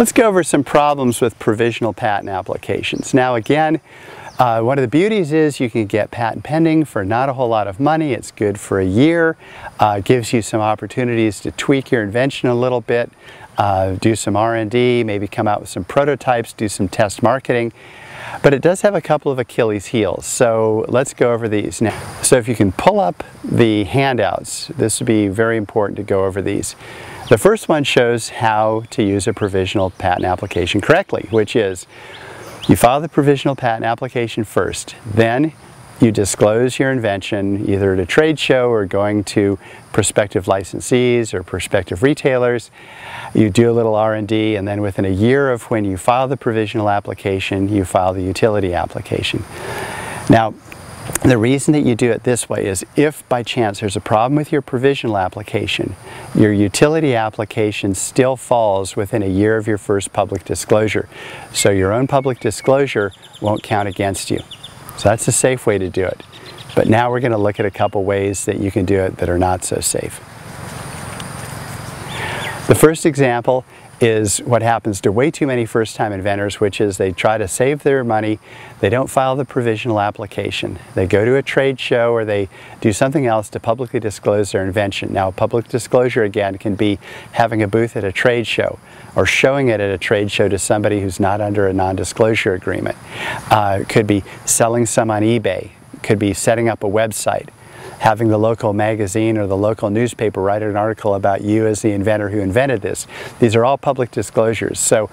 Let's go over some problems with provisional patent applications. Now again, one of the beauties is you can get patent pending for not a whole lot of money. It's good for a year. Gives you some opportunities to tweak your invention a little bit, do some R&D, maybe come out with some prototypes, do some test marketing. But it does have a couple of Achilles heels, so let's go over these now. So if you can pull up the handouts, this would be very important to go over these. The first one shows how to use a provisional patent application correctly, which is you file the provisional patent application first, then you disclose your invention either at a trade show or going to prospective licensees or prospective retailers. You do a little R&D, and then within a year of when you file the provisional application, you file the utility application. Now, the reason that you do it this way is if by chance there's a problem with your provisional application, your utility application still falls within a year of your first public disclosure. So your own public disclosure won't count against you. So that's a safe way to do it. But now we're going to look at a couple ways that you can do it that are not so safe. The first example is what happens to way too many first-time inventors, which is they try to save their money, they don't file the provisional application. They go to a trade show or they do something else to publicly disclose their invention. Now, public disclosure, again, can be having a booth at a trade show or showing it at a trade show to somebody who's not under a non-disclosure agreement. It could be selling some on eBay. It could be setting up a website, having the local magazine or the local newspaper write an article about you as the inventor who invented this. These are all public disclosures. So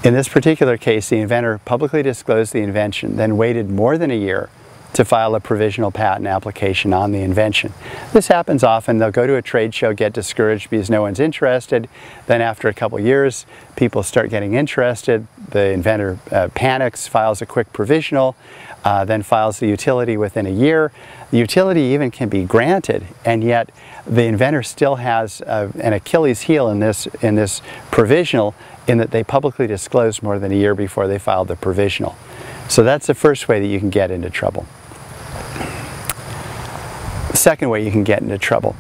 in this particular case, the inventor publicly disclosed the invention, then waited more than a year to file a provisional patent application on the invention. This happens often. They'll go to a trade show, get discouraged because no one's interested. Then after a couple years, people start getting interested. The inventor panics, files a quick provisional, then files the utility within a year. The utility even can be granted, and yet the inventor still has an Achilles heel in this provisional, in that they publicly disclosed more than a year before they filed the provisional. So that's the first way that you can get into trouble. The second way you can get into trouble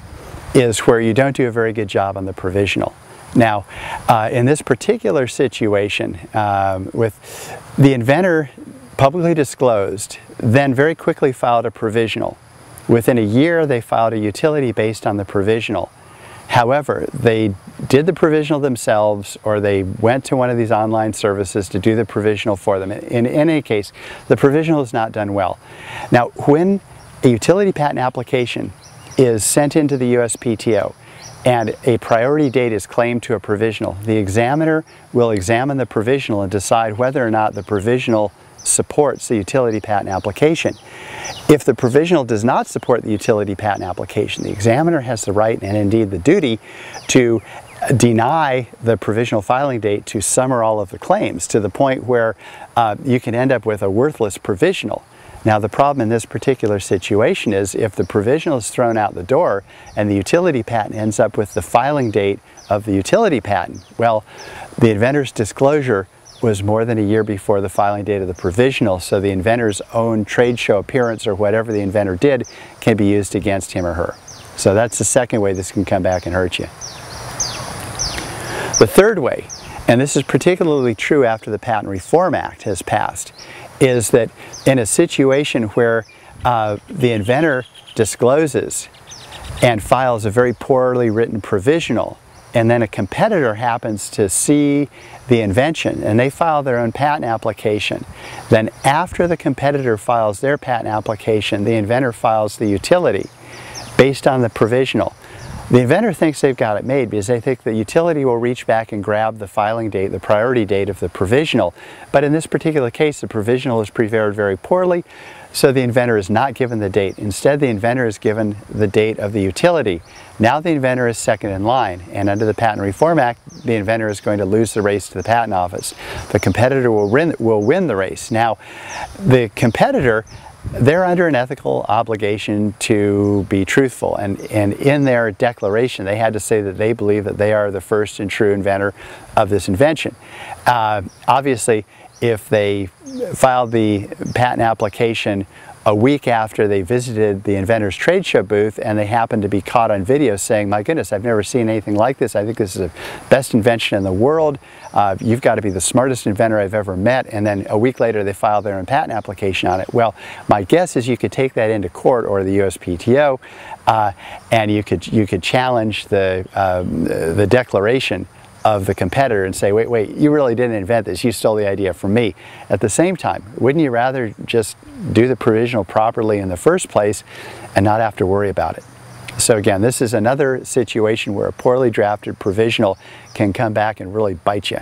is where you don't do a very good job on the provisional. Now, in this particular situation, with the inventor publicly disclosed, then very quickly filed a provisional. Within a year, they filed a utility based on the provisional. However, they did the provisional themselves, or they went to one of these online services to do the provisional for them. In any case, the provisional is not done well. Now, when a utility patent application is sent into the USPTO and a priority date is claimed to a provisional, the examiner will examine the provisional and decide whether or not the provisional supports the utility patent application. If the provisional does not support the utility patent application, the examiner has the right and indeed the duty to deny the provisional filing date to some or all of the claims, to the point where you can end up with a worthless provisional. Now, the problem in this particular situation is if the provisional is thrown out the door and the utility patent ends up with the filing date of the utility patent, well, the inventor's disclosure was more than a year before the filing date of the provisional, so the inventor's own trade show appearance or whatever the inventor did can be used against him or her. So that's the second way this can come back and hurt you. The third way, and this is particularly true after the Patent Reform Act has passed, is that in a situation where the inventor discloses and files a very poorly written provisional, and then a competitor happens to see the invention and they file their own patent application, then after the competitor files their patent application, the inventor files the utility based on the provisional. The inventor thinks they've got it made because they think the utility will reach back and grab the filing date, the priority date of the provisional. But in this particular case, the provisional is prepared very poorly, so the inventor is not given the date. Instead, the inventor is given the date of the utility. Now the inventor is second in line, and under the Patent Reform Act, the inventor is going to lose the race to the patent office. The competitor will win the race. Now, the competitor, they're under an ethical obligation to be truthful, and in their declaration they had to say that they believe that they are the first and true inventor of this invention. Obviously, if they filed the patent application a week after they visited the inventor's trade show booth, and they happened to be caught on video saying, "My goodness, I've never seen anything like this. I think this is the best invention in the world. You've got to be the smartest inventor I've ever met." And then a week later they filed their own patent application on it. Well, my guess is you could take that into court or the USPTO, and you could challenge the declaration of the competitor and say, wait, you really didn't invent this, you stole the idea from me. At the same time, wouldn't you rather just do the provisional properly in the first place and not have to worry about it? So again, this is another situation where a poorly drafted provisional can come back and really bite you.